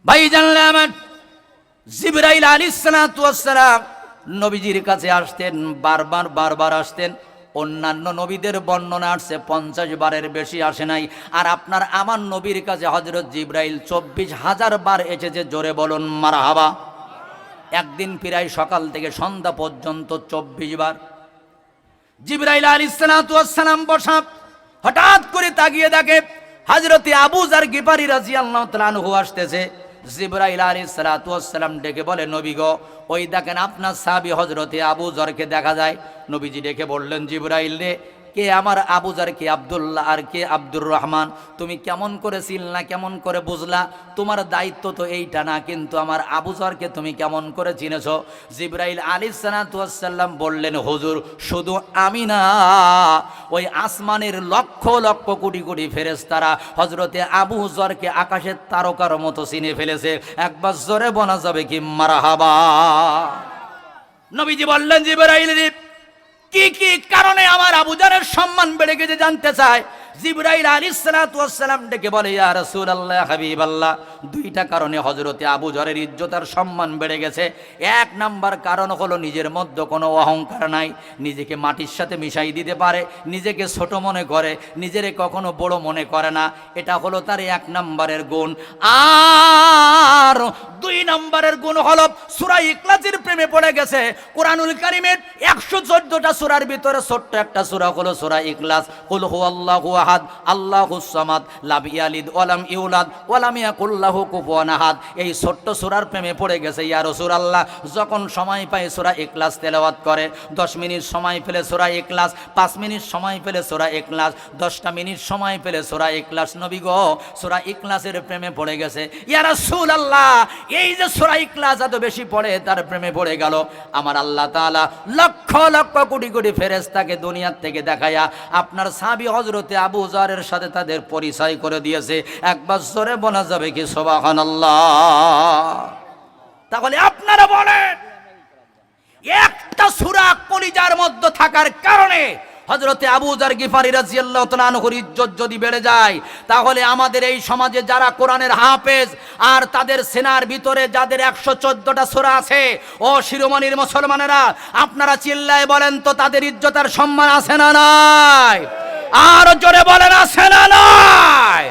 ভাই জানলে আমার জিবরাইল আলাইহিস সালাতু ওয়াস সালাম নবীজির কাছে আসতেন, বারবার আসতেন। অন্যান্য নবীদের বর্ণনা আসছে 50 বারের বেশি আসে নাই, আর আপনার আমার নবীর কাছে হযরত জিবরাইল 24,000 বার এসেছে। জোরে বলুন মারহাবা। একদিন প্রায় সকাল থেকে সন্ধ্যা পর্যন্ত 24 বার জিবরাইল আলাইহিস সালাতু ওয়াস সালাম বসা। হঠাৎ করে তাকিয়ে দেখে হযরতে আবু যার গিফারি রাদিয়াল্লাহু তাআলা আনহু আসতেছে। জিবরাইল আলাইহিস সালাতু ওয়াস সালাম ডেকে বলে, নবী গো, ওই দেখেন আপনার সাহাবী হযরতে আবু যরকে দেখা যায়। নবীজি ডেকে বললেন, জিবরাইল রে, কে আমার আবু যার, কে আব্দুল্লাহ আর কে আব্দুর রহমান? তুমি কেমন করে চিনলা, কেমন করে বুঝলা? তোমার দায়িত্ব তো এইটা না, কিন্তু আমার আবু যারকে তুমি কেমন করে চিনেছো? জিবরাইল আলাইহিস সালাতু ওয়াস সালাম বললেন, হুজুর, শুধু আমি না, ওই আসমানের লক্ষ লক্ষ কোটি কোটি ফেরেশতারা হযরতে আবু যারকে আকাশের তারকার মতো চিনে ফেলেছে। একবার জোরে বলা যাবে কি মারহাবা? নবীজি বললেন, জিবরাইল রে, কি কি কারণে আমার আবু যারের সম্মান বেড়ে গেছে জানতে চায়? জিবরাইল আলাইহিস সালাতু ওয়াস সালাম ডেকে বলে, ইয়া রাসূলুল্লাহ, হাবিবাল্লাহ, দুইটা কারণে হযরতে আবু যারের ইজ্জত আর সম্মান বেড়ে গেছে। এক নাম্বার কারণ হলো নিজের মধ্যে কোনো অহংকার নাই, নিজেকে মাটির সাথে মিশাই দিতে পারে, নিজেকে ছোট মনে করে, নিজেরে কখনো বড় মনে করে না। এটা হলো তার এক নাম্বারের গুণ। আর দুই নাম্বারের গুণ হলো সূরা ইখলাসের প্রেমে পড়ে গেছে। কোরআনুল কারীমের 114টা সূরার ভিতরে ছোট্ট একটা সূরা হলো সূরা ইখলাস। কুল হুয়াল্লাহু আহাদ, আল্লাহুস সামাদ, লাম ইয়ালিদ ওয়া লাম ইউলাদ ওয়া লাম ইয়াকুল লাহু কুফুয়ান আহাদ। এই ছোট্ট সূরার প্রেমে পড়ে গেছে। ইয়া রাসূলুল্লাহ, যখন সময় পায় সূরা ইখলাস তেলাওয়াত করে। 10 মিনিট সময় পেলে সূরা ইখলাস, 5 মিনিট সময় পেলে সূরা ইখলাস, 10টা মিনিট সময় পেলে সূরা ইখলাস। নবী গো, সূরা ইখলাসের প্রেমে পড়ে গেছে। ইয়া রাসূলুল্লাহ, এই যে সূরা ইখলাস এত বেশি পড়ে, তার প্রেমে পড়ে গেল। আমার আল্লাহ তাআলা লক্ষ লক্ষ কোটি কোটি ফেরেশতাকে দুনিয়ার থেকে দেখায়া আপনার সাহাবী হযরতে আবু যারের সাথে তাদের পরিচয় করে দিয়েছে। একবার জোরে বলা যাবে কি সুবহানাল্লাহ? তাহলে আপনারা বলেন, একটা সূরা কলিজার মধ্যে থাকার কারণে হযরতে আবু যার গিফারি রাদিয়াল্লাহু তাআলা আনহুর ইজ্জত যদি বেড়ে যায়, তাহলে আমাদের এই সমাজে যারা কোরআনের হাফেজ আর তাদের সেনার ভিতরে যাদের 114টা সূরা আছে, ও শিরোমণির মুসলমানেরা, আপনারা চিল্লায় বলেন তো, তাদের ইজ্জত আর সম্মান আছে না নাই? আর জোরে বলেন, আছে না নাই?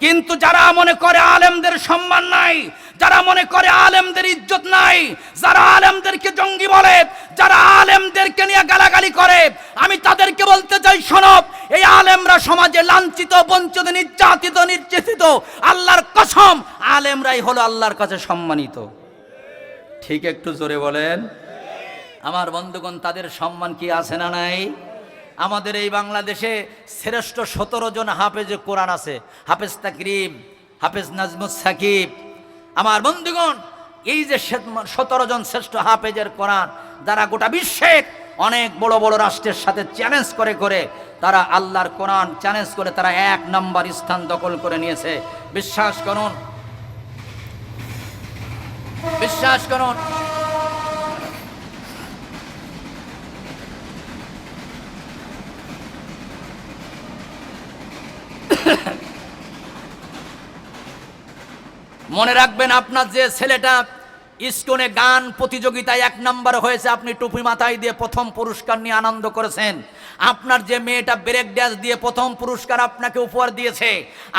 কিন্তু যারা মনে করে আলেমদের সম্মান নাই, যারা মনে করে আলেমদের ইজ্জত নাই, যারা আলেমদেরকে জঙ্গি বলে, যারা আলেমদেরকে নিয়ে গালাগালি করে, আমি তাদেরকে বলতে চাই, শোনো, এই আলেমরা সমাজে লাঞ্ছিত, বঞ্চিত, নির্যাতিত, নির্যাতিত। আল্লাহর কসম, আলেমরাই হলো আল্লাহর কাছে সম্মানিত। ঠিক একটু জোরে বলেন। আমার বন্ধুগণ, তাদের সম্মান কি আছে না নাই? আমাদের এই বাংলাদেশে শ্রেষ্ঠ 17 জন হাফেজ কোরআন আছে। হাফেজ তাকরিম, হাফেজ নাজমুস সাকিব। আমার বন্ধুগণ, এই যে 17 জন শ্রেষ্ঠ হাফেজের কোরআন, যারা গোটা বিশ্বের অনেক বড় বড় রাষ্ট্রের সাথে চ্যালেঞ্জ করে করে তারা আল্লাহর কোরআন চ্যালেঞ্জ করে তারা 1 নম্বর স্থান দখল করে নিয়েছে। বিশ্বাস করুন, বিশ্বাস করুন। মনে রাখবেন, আপনার যে ছেলেটা স্কুলে গান প্রতিযোগিতায় 1 নম্বর হয়েছে, আপনি টুপি মাথায় দিয়ে প্রথম পুরস্কার নিয়ে আনন্দ করেছেন। আপনার যে মেয়েটা ব্রেক ড্যান্স দিয়ে প্রথম পুরস্কার আপনাকে উপহার দিয়েছে,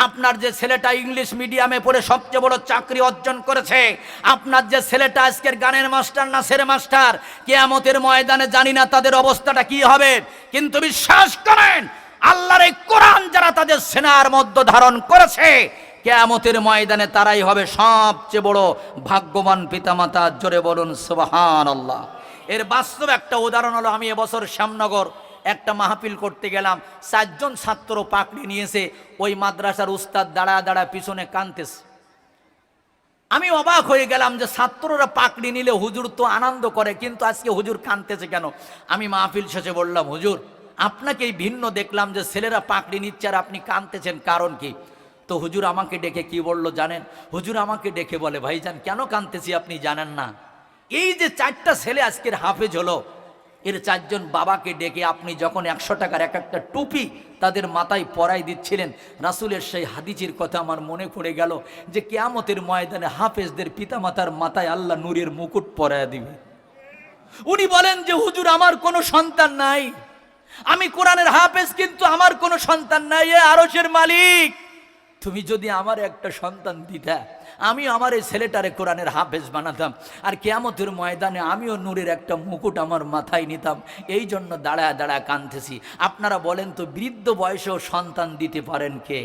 আপনার যে ছেলেটা ইংলিশ মিডিয়ামে পড়ে সবচেয়ে বড় চাকরি অর্জন করেছে, আপনার যে ছেলেটা আজকের গানের মাস্টার, নাচের মাস্টার, কিয়ামতের ময়দানে জানি না তাদের অবস্থাটা কি হবে, কিন্তু বিশ্বাস করেন, আল্লাহর এই কোরআন যারা তাদের সেনার মধ্যে ধারণ করেছে, কিয়ামতের ময়দানে তারাই হবে সবচেয়ে বড় ভাগ্যবান পিতামাতা। জোরে বলুন সুবহানাল্লাহ। এর বাস্তব একটা উদাহরণ হলো, আমি এবছর শ্যামনগর একটা মাহফিল করতে গেলাম। 4 জন ছাত্র পাকড়ি নিয়েছে। ওই মাদ্রাসার উস্তাদ দাঁড়া দাঁড়া পিছনে কাঁদতেছে। আমি অবাক হয়ে গেলাম যে ছাত্ররা পাকড়ি নিলে হুজুর তো আনন্দ করে, কিন্তু আজকে হুজুর কাঁদতেছে কেন? আমি মাহফিল শেষে বললাম, হুজুর, আপনাকে এই ভিন্ন দেখলাম যে ছেলেরা পাকড়ি নিচ্ছে আর আপনি কাঁদতেছেন, কারণ কি? তো হুজুর আমাকে ডেকে কি বললো জানেন? হুজুর আমাকে ডেকে বলে, ভাইজান কেন কাঁদতেছি আপনি জানেন না? এই যে 4টা ছেলে আজকের হাফেজ হলো, এর 4 জন বাবাকে ডেকে আপনি যখন 100 টাকার এক একটা টুপি তাদের মাথায় পরাই দিচ্ছিলেন, রাসূলের সেই হাদিসের কথা আমার মনে পড়ে গেল যে কিয়ামতের ময়দানে হাফেজদের পিতামাতার মাথায় আল্লাহ নূরের মুকুট পরায়া দিবে। উনি বলেন যে হুজুর আমার কোনো সন্তান নাই, আমি কোরআনের হাফেজ কিন্তু আমার কোনো সন্তান নাই। এ আরশের মালিক, তুমি যদি আমার একটা সন্তান দিতা, আমি আমার এই ছেলেটারে কোরআনের হাফেজ বানাতাম, আর কিয়ামতের ময়দানে আমিও নূরের একটা মুকুট আমার মাথায় নিতাম। এই জন্য দাঁড়ায় দাঁড়ায় কাঁদতেছি। আপনারা বলেন তো, বৃদ্ধ বয়সেও সন্তান দিতে পারেন কে?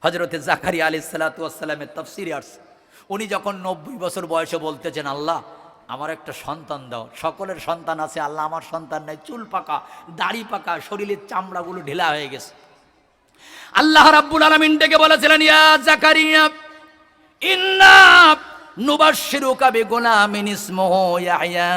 হযরতে জাকারিয়া আলাইহিস সালাতু ওয়াস সালামের তাফসীরে আসছে, উনি যখন 90 বছর বয়সে বলতেছেন, আল্লাহ আমার একটা সন্তান দাও। সকলের সন্তান আছে, আল্লাহ আমার সন্তান নাই, চুল পাকা, দাড়ি পাকা, শরীরের চামড়াগুলো ঢিলা হয়ে গেছে। আল্লাহ রাব্বুল আলামিন ডেকে বলেছিলেন, ইয়া জাকারিয়া ইন্না নুবাশশিরুকা বিগুলামিন ইসমুহু ইয়াহইয়া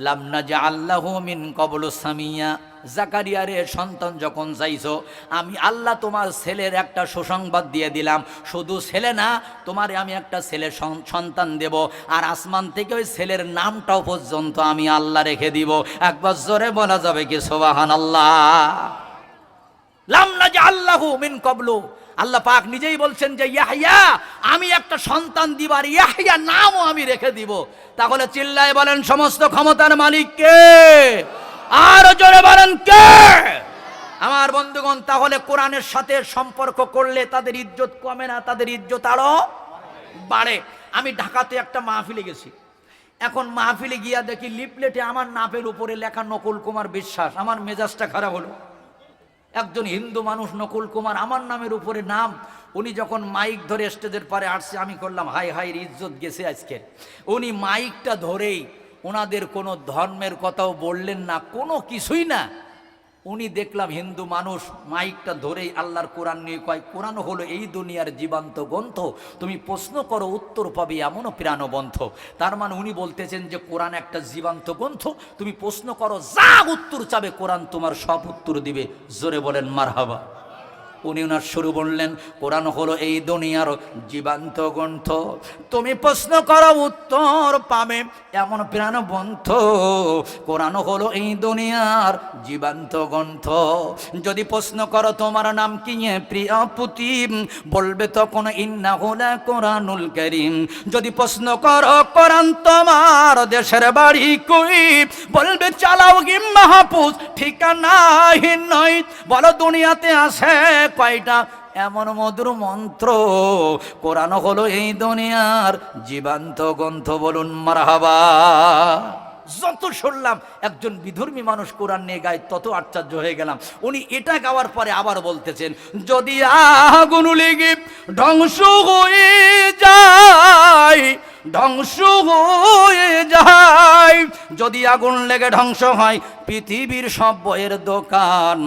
লাম নাজআল লাহু মিন ক্বাবলু সামিয়া। জাকারিয়া রে, সন্তান যখন চাইছো, আমি আল্লাহ তোমার ছেলের একটা সুসংবাদ দিয়ে দিলাম। শুধু ছেলে না, তোমারে আমি একটা ছেলের সন্তান দেব, আর আসমান থেকে ওই ছেলের নামটাও পর্যন্ত আমি আল্লাহ রেখে দিব। একবার জোরে বলা যাবে কি সুবহানাল্লাহ? লাম নাজআল লাহু মিন ক্বাবলু, আল্লাহ পাক নিজেই বলছেন যে ইয়াহইয়া, আমি একটা সন্তান দিব, আর ইয়াহইয়া নামও আমি রেখে দিব। তাহলে চিল্লায় বলেন সমস্ত ক্ষমতার মালিক কে? আর জোরে বলেন কে? আমার বন্ধুগণ, তাহলে কোরআনের সাথে সম্পর্ক করলে তাদের ইজ্জত কমে না, তাদের ইজ্জত আরো বাড়ে। আমি ঢাকাতে একটা মাহফিলে গেছি। এখন মাহফিলে গিয়া দেখি লিফলেটে আমার নামের উপরে লেখা নকুল কুমার বিশ্বাস। আমার মেজাজটা খারাপ হলো। একজন হিন্দু মানুষ নকুল কুমার, আমার নামের উপরে নাম। উনি যখন মাইক ধরে স্টেজের পারে আসছে, আমি করলাম হাই হাই, ইজ্জত গেছে আজকে। উনি মাইকটা ধরেই ওনাদের কোনো ধর্মের কথাও বললেন না, কোনো কিছুই না। উনি দেখলাম হিন্দু মানুষ, মাইকটা ধরেই আল্লাহর কোরআন নিয়ে কয়, কোরআন হলো এই দুনিয়ার জীবন্ত গ্রন্থ, তুমি প্রশ্ন করো উত্তর পাবে এমনও প্রাণবন্ত। তার মানে উনি বলতেছেন যে কোরআন একটা জীবন্ত গ্রন্থ, তুমি প্রশ্ন করো, যা উত্তর চাবে কোরআন তোমার সব উত্তর দিবে। জোরে বলেন মারহাবা। উনি ওনার শুরু বললেন, কোরআন হলো এই দুনিয়ার জীবন্ত গ্রন্থ, তুমি প্রশ্ন করো উত্তর পাবে এমন প্রাণবন্ত। কোরআন হলো এই দুনিয়ার জীবন্ত গ্রন্থ, যদি প্রশ্ন করো তোমার নাম কি প্রিয় পুতি, বলবে তখন ইন্নাহু লাকুরআনুল কারীম। যদি প্রশ্ন করো কোরআন তোমার দেশের বাড়ি কই, বলবে চালাও কি মাহফুজ ঠিকানাহীন নয়। বলো দুনিয়াতে আছে কয়টা এমন মধুর মন্ত্র, কোরআন হলো এই দুনিয়ার জীবন্ত গ্রন্থ। বলুন মারহাবা। যত শুনলাম একজন বিধর্মী মানুষ কোরআন নিয়ে গায়, তত আশ্চর্য হয়ে গেলাম। উনি এটা গাওয়ার পরে আবার বলতেছেন, যদি আগুন লেগে ধ্বংস হয়ে যায়, ধ্বংস হয়ে যায়, যদি আগুন লেগে ধ্বংস হয় পৃথিবীর সব বইয়ের দোকান,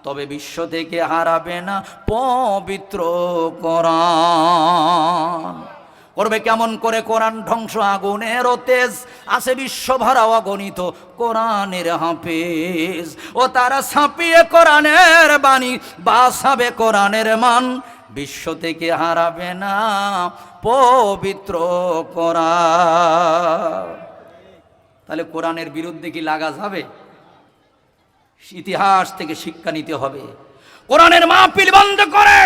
তবে বিশ্ব থেকে হারাবে না পবিত্র কোরআন। করবে কেমন করে কোরআন ধ্বংস? আগুনের তেজ আছে বিশ্ব ভরা অগণিত কোরআনের হাফেজ, ও তারা ছাপিয়ে কোরআনের বাণী, বাঁচাবে কোরআনের মান, বিশ্ব থেকে হারাবে না পবিত্র কোরআন। তাহলে কোরআনের বিরুদ্ধে কি লাগা যাবে? ইতিহাস থেকে শিক্ষা নিতে হবে। কোরআনের মাহফিল বন্ধ করে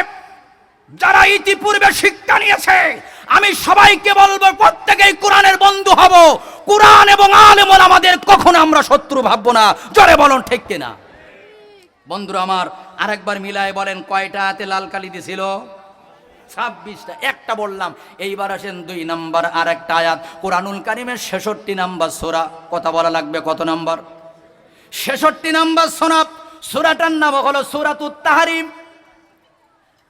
যারা ইতিপূর্বে শিক্ষা নিয়েছে, আমি সবাইকে বলবো প্রত্যেকেই কোরআনের বন্ধু হব। কোরআন এবং আলেম ওলামাদের কখনো আমরা শত্রু ভাববো না। জোরে বলুন ঠিক কিনা? বন্ধুরা আমার, আরেকবার মিলায় বলেন, কয়টা হাতে লাল কালি দিছিল? 26টা। একটা বললাম। এইবার আসেন 2 নাম্বার আরেকটা আয়াত, কোরআনুল কারীমের 66 নাম্বার সূরা। কথা বলা লাগবে কত নাম্বার? 66 নাম্বার সূরা। সূরাটার নাম হলো সূরাতুত তাহরিম।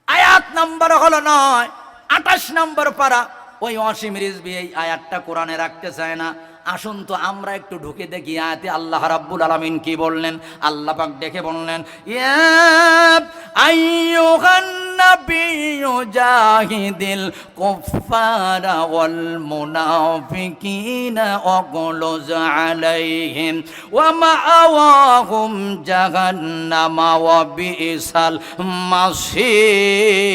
আয়াত নাম্বার হলো 9। 28 নম্বর পারা। ওই অসীম রিজভী এই আয়াতটা কোরআনে রাখতে চায় না। আসুন তো আমরা একটু ঢুকে দেখি আয়াতে আল্লাহ রাব্বুল আলামিন কি বললেন। আল্লাহ পাক দেখে বললেন, ইয়া আইয়ুহান নাবিয়্যু জাহিদিল কুফফারা ওয়াল মুনাফিকিনা ওয়াগলুজ আলাইহিম ওয়া মাআওয়াহুম জাহান্নাম ওয়া বিসাল মাসীর।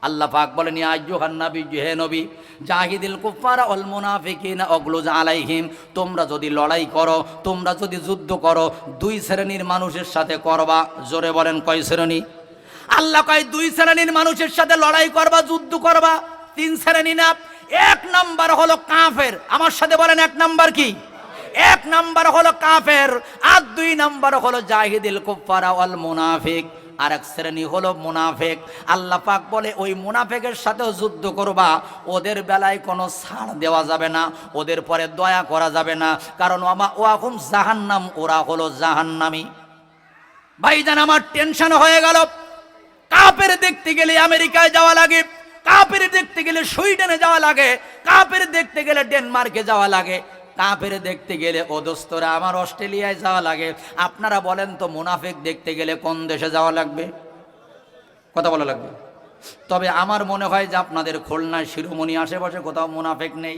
আল্লাহ পাক বলেন ইয়া আইয়ুহান নবী, হে নবী, জাহিদিল কুফারা ওয়াল মুনাফিকিনা ওয়াগলুজ আলাইহিম, তোমরা যদি লড়াই করো, তোমরা যদি যুদ্ধ করো, দুই শ্রেণীর মানুষের সাথে করবা। জোরে বলেন কয় শ্রেণী? আল্লাহ কয় দুই শ্রেণীর মানুষের সাথে লড়াই করবা, যুদ্ধ করবা, তিন শ্রেণী না। এক নাম্বার হলো কাফের। আমার সাথে বলেন এক নাম্বার কি? এক নাম্বার হলো কাফের, আর দুই নাম্বার হলো জাহিদিল কুফারা ওয়াল মুনাফিক। আর এক শ্রেণী হলো মুনাফেক। আল্লাহ পাক বলে ওই মুনাফেকের সাথেও যুদ্ধ করবা, ওদের বেলায় কোনো ছাড় দেওয়া যাবে না, ওদের পরে দয়া করা যাবে না, কারণ ওয়াহুম জাহান্নাম, ওরা হলো জাহান্নামী। ভাইজান আমার টেনশন হয়ে গেল। কাফের দেখতে গেলে আমেরিকায় যাওয়া লাগে, কাফের দেখতে গেলে সুইডেনে যাওয়া লাগে, কাফের দেখতে গেলে ডেনমার্কে যাওয়া লাগে, কাফের দেখতে গেলে ও দোস্তরা আমার অস্ট্রেলিয়ায় যাওয়া লাগে। আপনারা বলেন তো মুনাফিক দেখতে গেলে কোন দেশে যাওয়া লাগবে? কথা বলা লাগবে। তবে আমার মনে হয় যে আপনাদের খুলনায় শিরোমণি আশেপাশে কোথাও মুনাফিক নেই।